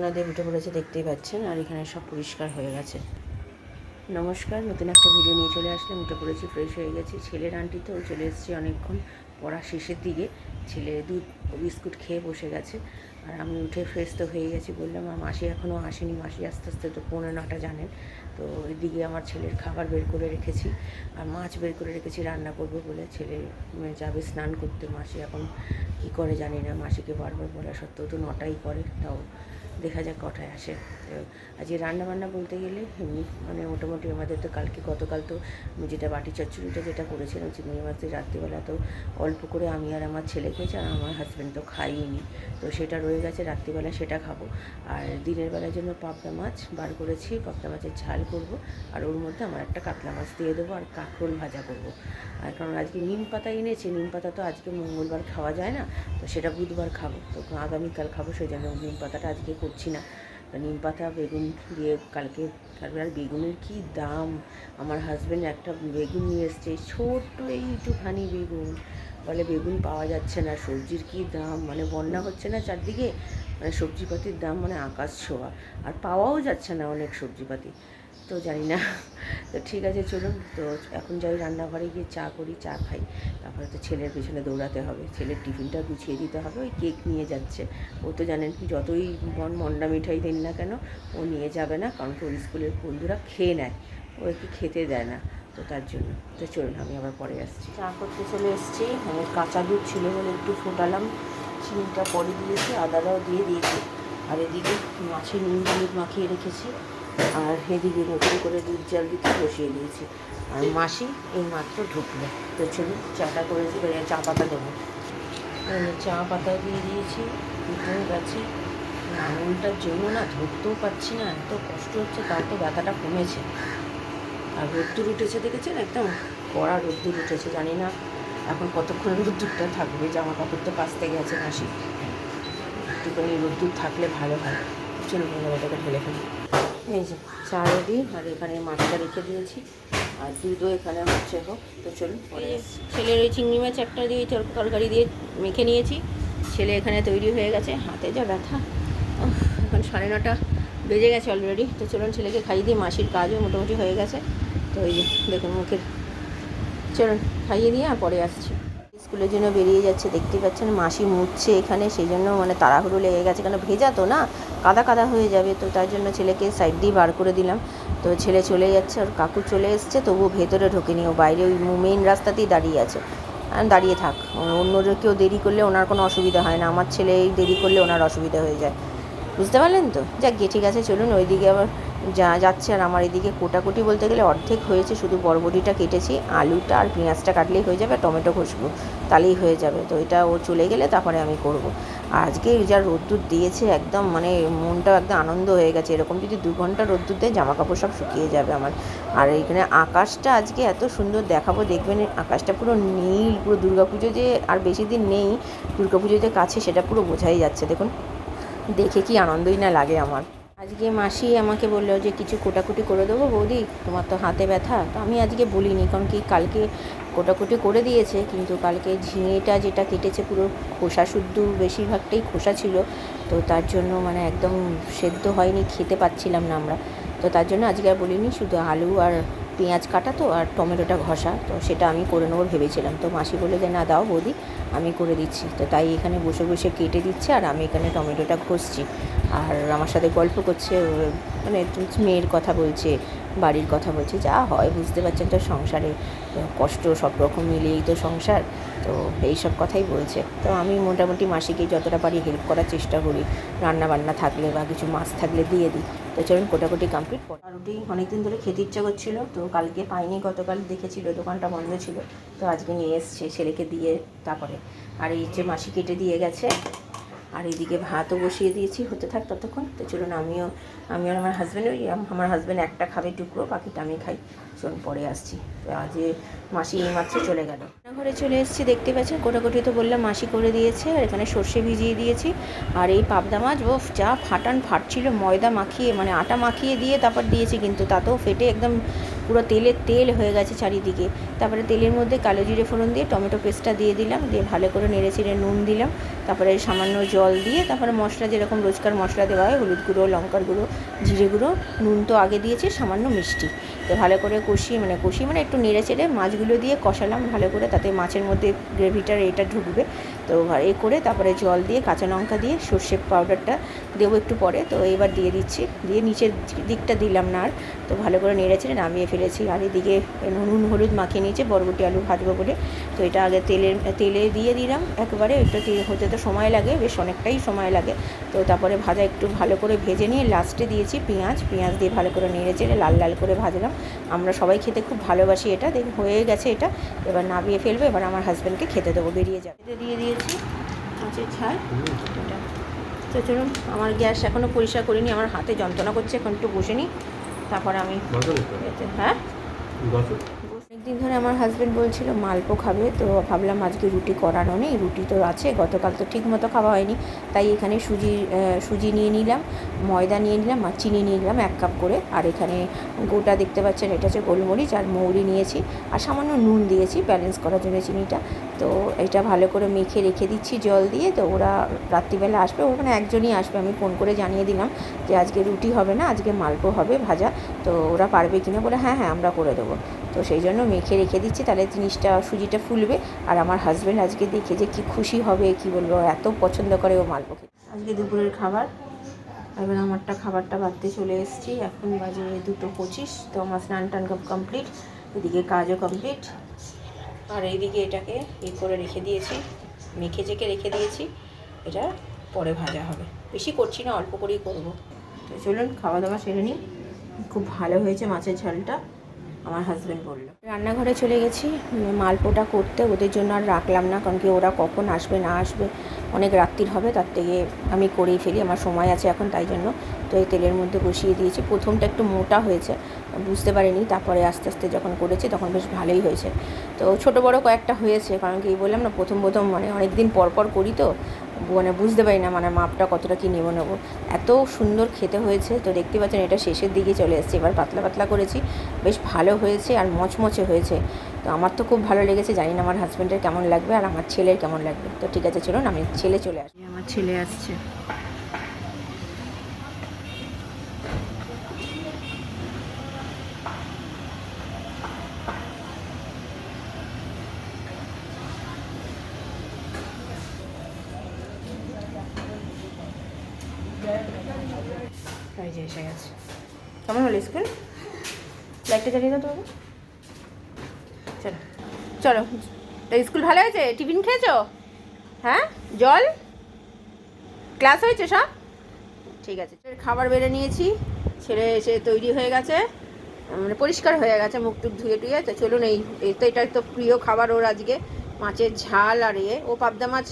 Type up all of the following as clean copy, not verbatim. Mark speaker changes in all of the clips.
Speaker 1: বিছানা দিয়ে উঠে পড়েছে, দেখতেই পাচ্ছেন। আর এখানে সব পরিষ্কার হয়ে গেছে। নমস্কার, নতুন একটা ভিডিও নিয়ে চলে আসলাম। উঠে পড়েছি, ফ্রেশ হয়ে গেছি। ছেলের আন্টি তো চলে এসেছি অনেকক্ষণ, পড়া শেষের দিকে। ছেলে দুধ বিস্কুট খেয়ে বসে গেছে, আর আমি উঠে ফ্রেশ তো হয়ে গেছি। বললাম আর মাসি এখনও আসেনি, মাসি আস্তে আস্তে তো 8:45 জানেন। তো এদিকে আমার ছেলের খাবার বের করে রেখেছি, আর মাছ বের করে রেখেছি রান্না করবো বলে। ছেলে যাবে স্নান করতে। মাসি এখন কী করে জানি না, মাসিকে বারবার বলা সত্ত্বেও তো 9টাই করে, তাও দেখা যাক কটায় আসে। তো আজকে রান্নাবান্না বলতে গেলে এমনি মানে মোটামুটি আমাদের তো গতকাল তো যেটা বাটি চচ্চড়িটা যেটা করেছিলাম চিংড়ি মাছের, রাত্রিবেলা তো অল্প করে আমি আর আমার ছেলে খেয়েছি, আর আমার হাজব্যান্ড তো খাইনি। তো সেটা রয়ে গেছে, রাত্রিবেলা সেটা খাবো। আর দিনের বেলার জন্য পাবদা মাছ বার করেছি, পাবদা মাছের ঝাল করব, আর ওর মধ্যে আমার একটা কাতলা মাছ দিয়ে দেবো, আর কাঁকরোল ভাজা করব। আর কারণ আজকে নিম পাতা এনেছি, নিম পাতা তো আজকে মঙ্গলবার খাওয়া যায় না, তো সেটা বুধবার খাবো, তো আগামীকাল খাবো, সেই জন্য নিম পাতাটা আজকে করছি না। নিম পাতা বেগুন দিয়ে কালকে। তারপরে আর বেগুনের কী দাম! আমার হাজব্যান্ড একটা বেগুন নিয়ে এসছে, ছোট্ট এইটুখানি বেগুন, বলে বেগুন পাওয়া যাচ্ছে না। সবজির কী দাম, মানে বন্যা হচ্ছে না চারদিকে, মানে সবজিপাতির দাম মানে আকাশ ছোঁয়া, আর পাওয়াও যাচ্ছে না অনেক সবজিপাতি। তো জানি না। তো ঠিক আছে, চলুন। তো এখন যাই রান্নাঘরে গিয়ে চা করি, চা খাই, তারপরে তো ছেলের পেছনে দৌড়াতে হবে, ছেলের টিফিনটা গুছিয়ে দিতে হবে। ওই কেক নিয়ে যাচ্ছে, ও তো জানেন যতই মন্ডা মিঠাই দিন না কেন ও নিয়ে যাবে না, কারণ ওর স্কুলের বন্ধুরা খেয়ে নেয়, ও একটু খেতে দেয় না, তো তার জন্য। তো চলুন, আমি আবার পরে আসছি। চা করতে চলে এসেছি। কাঁচা দুধ ছিল বলে একটু ফোটালাম, চিনিটা পরে দিয়েছি, আদাটাও দিয়ে দিয়েছি। আর এদিকে মাছের নুন হলুদ মাখিয়ে রেখেছি, আর এদিকে নতুন করে দুধ জাল দিতে বসিয়ে দিয়েছি। আর মাসি এই মাত্র ঢুকলো। তো চলুন চাটা করেছি, চা পাতা দেবো। চা পাতাও দিয়ে দিয়েছি, দুধও গেছে। আঙুলটার জন্য না ধরতেও পারছি না, এত কষ্ট হচ্ছে। তার তো ব্যথাটা কমেছে। আর রোদ্দুর উঠেছে, দেখেছেন একদম কড়া রোদ্দুর উঠেছে। জানি না এখন কতক্ষণ রোদ্দুরটা থাকবে। জামা কাপড় তো কাচতে গেছে মাসি, একটুখানি রোদ্দুর থাকলে ভালো হয়। চলুন এটাকে ঢেলে ফেলি। এই যে চা রেডি, আর এখানে মাছটা রেখে দিয়েছি, আর দুধও এখানে হচ্ছে হোক। তো চলুন। ছেলের ওই চিংড়ি মাছ একটা দিয়ে তরকারি দিয়ে মেখে নিয়েছি। ছেলে এখানে তৈরি হয়ে গেছে, হাতে যা ব্যথা। এখন 9:30 বেজে গেছে অলরেডি। তো চলুন ছেলেকে খাইয়ে দিয়ে, মাসির কাজও মোটামুটি হয়ে গেছে। তো এই যে দেখুন মুখের, চলুন খাইয়ে দিয়ে আর পরে আসছি। স্কুলের জন্য বেরিয়ে যাচ্ছে, দেখতে পাচ্ছেন। মাসি মুছছে এখানে, সেই জন্য মানে তাড়াহুড়ো লেগে গেছে, কেন ভেজা তো না, কাদা কাদা হয়ে যাবে। তো তার জন্য ছেলেকে সাইড দিয়ে বার করে দিলাম। তো ছেলে চলে যাচ্ছে, আর কাকু চলে এসছে, তবুও ভেতরে ঢোকেনি, ও বাইরে ওই মেইন রাস্তাতেই দাঁড়িয়ে আছে। দাঁড়িয়ে থাক, অন্য কেউ দেরি করলে ওনার কোনো অসুবিধা হয় না, আমার ছেলে এই দেরি করলে ওনার অসুবিধা হয়ে যায়, বুঝতে পারলেন তো। যাক গিয়ে ঠিক আছে, চলুন। ওইদিকে আবার যাচ্ছে, আর আমার এদিকে কোটাকুটি বলতে গেলে অর্ধেক হয়েছে, শুধু বরবটিটা কেটেছি, আলুটা আর পেঁয়াজটা কাটলেই হয়ে যাবে, টমেটো ঘষবো, তাহলেই হয়ে যাবে। তো এটা ও চলে গেলে তারপরে আমি করব। আর আজকে যা রোদ্দুর দিয়েছে, একদম মানে মনটা একদম আনন্দ হয়ে গেছে। এরকম যদি 2 ঘন্টা রোদ্দুর দেয়, জামা কাপড় সব শুকিয়ে যাবে আমার। আর এইখানে আকাশটা আজকে এত সুন্দর দেখাবো, দেখবেন আকাশটা পুরো নীল, পুরো দুর্গাপুজো যে আর বেশি দিন নেই, দুর্গাপুজো যে কাছে সেটা পুরো বোঝাই যাচ্ছে। দেখুন দেখে কি আনন্দই না লাগে আমার। আজকে মাসি আমাকে বললো যে কিছু কোটাকুটি করে দেবো বৌদি, তোমার তো হাতে ব্যথা। তো আমি আজকে বলিনি, কারণ কি কালকে কোটাকুটি করে দিয়েছে, কিন্তু কালকে ঝিঙেটা যেটা কেটেছে পুরো খোসা শুদ্ধ, বেশিরভাগটাই খোসা ছিল, তো তার জন্য মানে একদম সেদ্ধ হয়নি, খেতে পাচ্ছিলাম না আমরা। তো তার জন্য আজকে আর বলিনি, শুধু আলু আর পেঁয়াজ কাটা তো, আর টমেটোটা ঘষা, তো সেটা আমি করে নেবো ভেবেছিলাম। তো মাসি বলে যে না দাও বৌদি, আমি করে দিচ্ছি। তো তাই এখানে বসে বসে কেটে দিচ্ছে, আর আমি এখানে টমেটোটা ঘষছি, আর আমার সাথে গল্প করছে, মানে মেয়ের কথা বলছে, বাড়ির কথা বলছে, যা হয় বুঝতে পারছেন তো, সংসারে কষ্ট সব রকম মিলিয়েই তো সংসার। তো এই সব কথাই বলছে। তো আমি মোটামুটি মাসিকে যতটা পারি হেল্প করার চেষ্টা করি, রান্না বান্না থাকলে বা কিছু মাছ থাকলে দিয়ে দিই। তো চলুন কোটাকুটি কমপ্লিট। রুটি অনেকদিন ধরে খেতে ইচ্ছা করছিলো, তো কালকে পাইনি, গতকাল দেখেছিল দোকানটা বন্ধ ছিল, তো আজকে নিয়ে এসছে ছেলেকে দিয়ে। তারপরে আর এই যে মাসি কেটে দিয়ে গেছে, আর এইদিকে ভাতও বসিয়ে দিয়েছি, হতে থাক ততক্ষণ। তো চলুন আমি আর আমার হাজব্যান্ড, আমার হাজব্যান্ড একটা খাবে টুকরো, বাকিটা আমি খাই। চলুন পরে আসছি। তো আজ মাসি এইমাত্র চলে গেল। ঘরে চলে এসেছি, দেখতে পাচ্ছেন কোটাকুটি তো বললাম মাসি করে দিয়েছে, আর এখানে সর্ষে ভিজিয়ে দিয়েছি। আর এই পাবদা মাছ ও যা ফাটছিল, ময়দা মাখিয়ে মানে আটা মাখিয়ে দিয়ে তারপর দিয়েছি, কিন্তু তাতেও ফেটে একদম পুরো তেলের তেল হয়ে গেছে চারিদিকে। তারপরে তেলের মধ্যে কালো জিরে ফোড়ন দিয়ে টমেটো পেস্টটা দিয়ে দিলাম, দিয়ে ভালো করে নেড়ে চেড়ে নুন দিলাম, তারপরে সামান্য জল দিয়ে তারপরে মশলা যেরকম রোজকার মশলা দেওয়া হয়, হলুদ গুঁড়ো, লঙ্কার গুঁড়ো, জিরে গুঁড়ো, নুন তো আগে দিয়েছি, সামান্য মিষ্টি, তো ভালো করে কষিয়ে মানে একটু নেড়ে চেড়ে মাছগুলো দিয়ে কষালাম ভালো করে, তাতে মাছের মধ্যে গ্রেভিটার এটা ঢুকবে। তো এ করে তারপরে জল দিয়ে কাঁচা লঙ্কা দিয়ে সর্ষে পাউডারটা দেবো একটু পরে, তো এবার দিয়ে দিচ্ছি, দিয়ে নিচের দিকটা দিলাম না আর, তো ভালো করে নেড়ে চেড়ে নামিয়ে ফেলেছি। আর এদিকে নুন হলুদ মাখিয়ে নিয়েছে বরবটি আলু ভাজবো বলে, তো এটা আগে তেলে দিয়ে দিলাম একেবারে। এটা হতে তো সময় লাগে, বেশ অনেকটাই সময় লাগে। তো তারপরে ভাজা একটু ভালো করে ভেজে নিয়ে লাস্টে দিয়েছি পেঁয়াজ দিয়ে ভালো করে নেড়ে চেড়ে লাল লাল করে ভাজলাম। আমরা সবাই খেতে খুব ভালোবাসি এটা। দেখুন হয়ে গেছে এটা, এবার নামিয়ে ফেলবো, এবার আমার হাজব্যান্ডকে খেতে দেবো, বেরিয়ে যাবে। দিয়ে দিয়েছি মাছের ঝাল এটা। তো চলুন, আমার গ্যাস এখনও পরিষ্কার করিনি, আমার হাতে যন্ত্রণা করছে, এখন একটু বসে নিই, তারপর আমি হ্যাঁ অনেকদিন ধরে আমার হাজব্যান্ড বলছিল মালপো খাবে, তো ভাবলাম আজকে রুটি করানো নেই, রুটি তো আছে, গতকাল তো ঠিক মতো খাওয়া হয়নি, তাই এখানে সুজি নিয়ে নিলাম, ময়দা নিয়ে নিলাম আর চিনি নিয়ে নিলাম 1 কাপ করে। আর এখানে গোটা দেখতে পাচ্ছেন এটা হচ্ছে গোলমরিচ আর মৌরি নিয়েছি, আর সামান্য নুন দিয়েছি ব্যালেন্স করার জন্য চিনিটা। তো এটা ভালো করে মেখে রেখে দিচ্ছি জল দিয়ে। তো ওরা রাত্রিবেলা আসবে, ওখানে একজনই আসবে, আমি ফোন করে জানিয়ে দিলাম যে আজকে রুটি হবে না, আজকে মালপো হবে ভাজা, তো ওরা পারবে কিনা, বলে হ্যাঁ আমরা করে দেবো। তো সেই জন্য মেখে রেখে দিচ্ছি, তাহলে জিনিসটা সুজিটা ফুলবে। আর আমার হাজব্যান্ড আজকে দেখে যে কি খুশি হবে, কি বলবো, এত পছন্দ করে ও মালপো খেতে। আজকে দুপুরের খাবার, এবার আমারটা খাবারটা বাড়তে চলে এসেছি, এখন বাজে 2:25। তো আমার স্নান টান কমপ্লিট, এদিকে কাজও কমপ্লিট, আর এইদিকে এটাকে করে রেখে দিয়েছি, মেখে চেকে রেখে দিয়েছি, এটা পরে ভাজা হবে, বেশি করছি না, অল্প করেই করবো। তো চলুন খাওয়া দাওয়া সেরে নিই। খুব ভালো হয়েছে মাছের ঝালটা, আমার হাজব্যান্ড বললো। রান্নাঘরে চলে গেছি মালপোটা করতে, ওদের জন্য আর রাখলাম না, কারণ কি ওরা কখন আসবে না আসবে, অনেক রাত্রির হবে, তার থেকে আমি করেই ফেলি, আমার সময় আছে এখন, তাই জন্য। তো এই তেলের মধ্যে বসিয়ে দিয়েছি। প্রথমটা একটু মোটা হয়েছে, বুঝতে পারিনি, তারপরে আস্তে আস্তে যখন করেছি তখন বেশ ভালোই হয়েছে। তো ছোটো বড়ো কয়েকটা হয়েছে, কারণ কি বললাম না প্রথম মানে অনেক দিন পর করি, তো মানে বুঝতে পারি না মানে মাপটা কতটা কী নেবো। এত সুন্দর খেতে হয়েছে। তো দেখতে পাচ্ছেন এটা শেষের দিকে চলে এসেছে, এবার পাতলা পাতলা করেছি, বেশ ভালো হয়েছে আর মচমচে হয়েছে। তো আমার তো খুব ভালো লেগেছে, জানি না আমার হাজব্যান্ডের কেমন লাগবে আর আমার ছেলের কেমন লাগবে। তো ঠিক আছে চলুন, আমি ছেলে চলে আসি, আমার ছেলে আসছে। এসে গেছে। কেমন হলো স্কুল? লাইটটা জ্বালিয়ে দাও তো বাবু। চলো চলো, তা স্কুল ভালো হয়েছে? টিফিন খেয়েছো? হ্যাঁ, জল, ক্লাস হয়েছে সব? ঠিক আছে, খাবার বেড়ে নিয়েছি, ছেলে এসে তৈরি হয়ে গেছে, মানে পরিষ্কার হয়ে গেছে, মুখ টুক ধুয়ে টুয়ে। তো চলুন, এটা তো প্রিয় খাবার ওর আজকে, মাছের ঝাল। আর ও পাবদা মাছ,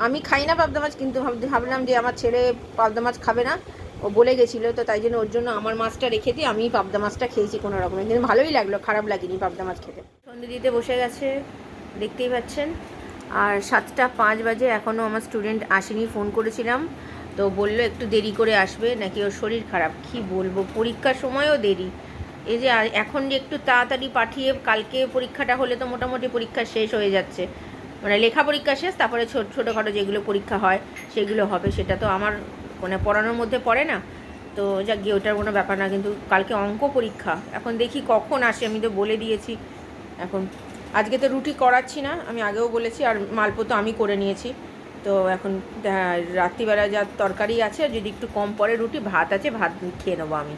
Speaker 1: আমি খাই না পাবদা মাছ, কিন্তু ভাবলাম যে আমার ছেলে পাবদা মাছ খাবে না, ও বলে গেছিলো, তো তাই জন্য ওর জন্য আমার মাছটা রেখে দিই, আমি পাবদা মাছটা খেয়েছি কোনো রকমের, কিন্তু ভালোই লাগলো, খারাপ লাগেনি পাবদা মাছ খেতে। সন্ধে দিতে বসে গেছে, দেখতেই পাচ্ছেন। আর 7:05 বাজে, এখনও আমার স্টুডেন্ট আসেনি, ফোন করেছিলাম, তো বললো একটু দেরি করে আসবে, নাকি ওর শরীর খারাপ। কি বলবো, পরীক্ষার সময়ও দেরি, এই যে এখন যে একটু তাড়াতাড়ি পাঠিয়ে, কালকে পরীক্ষাটা হলে তো মোটামুটি পরীক্ষা শেষ হয়ে যাচ্ছে, মানে লেখা পরীক্ষা শেষ, তারপরে ছোটোখাটো যেগুলো পরীক্ষা হয় সেগুলো হবে, সেটা তো আমার মানে পড়ানোর মধ্যে পড়ে না, তো যাক গিয়ে ওটার কোনো ব্যাপার না। কিন্তু কালকে অঙ্ক পরীক্ষা, এখন দেখি কখন আসে, আমি তো বলে দিয়েছি। এখন আজকে তো রুটি করাচ্ছি না, আমি আগেও বলেছি, আর মালপো তো আমি করে নিয়েছি। তো এখন রাত্রিবেলা যা তরকারি আছে, যদি একটু কম পড়ে রুটি, ভাত আছে, ভাত খেয়ে নেবো আমি।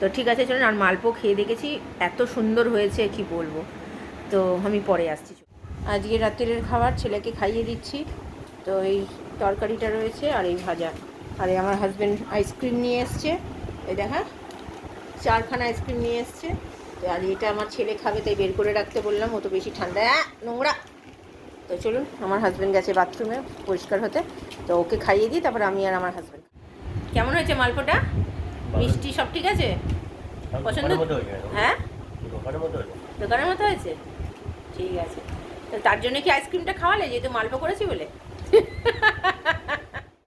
Speaker 1: তো ঠিক আছে চলুন, আর মালপো খেয়ে দেখেছি, এত সুন্দর হয়েছে কি বলবো। তো আমি পরে আসছি। আজকে রাত্রের খাবার ছেলেকে খাইয়ে দিচ্ছি। তো এই তরকারিটা রয়েছে আর এই ভাজা, আর আমার হাজব্যান্ড আইসক্রিম নিয়ে এসছে, এই দেখা 4খানা আইসক্রিম নিয়ে এসছে। আর এটা আমার ছেলে খাবে, তাই বের করে রাখতে বললাম, ও তো বেশি ঠান্ডা নোংরা। তো চলুন, আমার হাজব্যান্ড গেছে বাথরুমে পরিষ্কার হতে, তো ওকে খাইয়ে দিই, তারপর আমি আর আমার হাজব্যান্ড। কেমন হয়েছে মালপোটা? মিষ্টি সব ঠিক আছে? পছন্দ? হ্যাঁ, দোকানের মতো হয়েছে, ঠিক আছে। তো তার জন্য কি আইসক্রিমটা খাওয়ালে, যেহেতু মালপো করেছি বলে?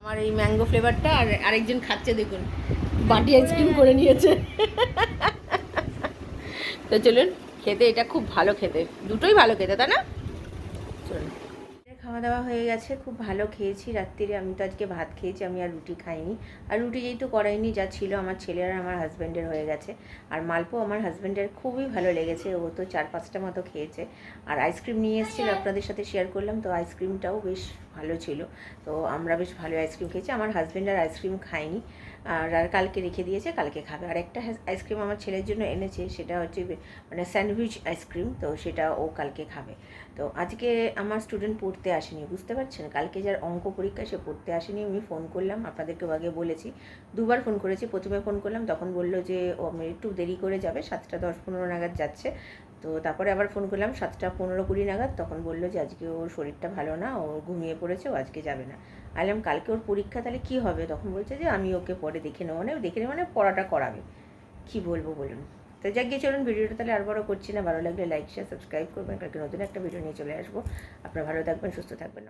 Speaker 1: আমার এই ম্যাঙ্গো ফ্লেভারটা, আর আরেকজন খাচ্ছে দেখুন, বাটি আইসক্রিম করে নিয়েছে। তো তো চলুন খেতে, এটা খুব ভালো খেতে, দুটোই ভালো খেতে, তাই না? চলুন, খাওয়া দাওয়া হয়ে গেছে, খুব ভালো খেয়েছি রাত্রিরে। আমি তো আজকে ভাত খেয়েছি, আমি আর রুটি খাইনি। আর রুটি যেহেতু করাইনি, যা ছিল আমার ছেলের আর আমার হাজব্যান্ডের হয়ে গেছে। আর মালপো আমার হাজব্যান্ডের খুবই ভালো লেগেছে, ও তো 4-5টা মতো খেয়েছে। আর আইসক্রিম নিয়ে এসেছিল, আপনাদের সাথে শেয়ার করলাম, তো আইসক্রিমটাও বেশ ভালো ছিল। তো আমরা বেশ ভালো আইসক্রিম খেয়েছি। আমার হাজব্যান্ড আর আইসক্রিম খায়নি, আর কালকে রেখে দিয়েছে, কালকে খাবে। আর একটা আইসক্রিম আমার ছেলের জন্য এনেছে, সেটা হচ্ছে মানে স্যান্ডউইচ আইসক্রিম, তো সেটা ও কালকে খাবে। তো আজকে আমার স্টুডেন্ট পড়তে আসেনি, বুঝতে পারছেন, কালকে যার অঙ্ক পরীক্ষা সে পড়তে আসেনি। আমি ফোন করলাম, আপনাদেরকে আগে বলেছি, দুবার ফোন করেছি। প্রথমে ফোন করলাম, তখন বললো যে ও একটু দেরি করে যাবে, 7:10-15 নাগাদ যাচ্ছে। তো তারপরে আবার ফোন করলাম 7:15-20 নাগাদ, তখন বললো যে আজকে ওর শরীরটা ভালো না, ও ঘুমিয়ে পড়েছে, ও আজকে যাবে না। আইলাম কালকে ওর পরীক্ষা, তাহলে কী হবে? তখন বলছে যে আমি ওকে পরে দেখে নেবো, মানে পড়াটা করাবে। কি বলবো বলুন? তো যাক গিয়ে চলুন, ভিডিওটা তাহলে আর বড় করছি না। ভালো লাগলে লাইক শেয়ার সাবস্ক্রাইব করবেন, কালকে নতুন একটা ভিডিও নিয়ে চলে আসবো। আপনারা ভালো থাকবেন, সুস্থ থাকবেন।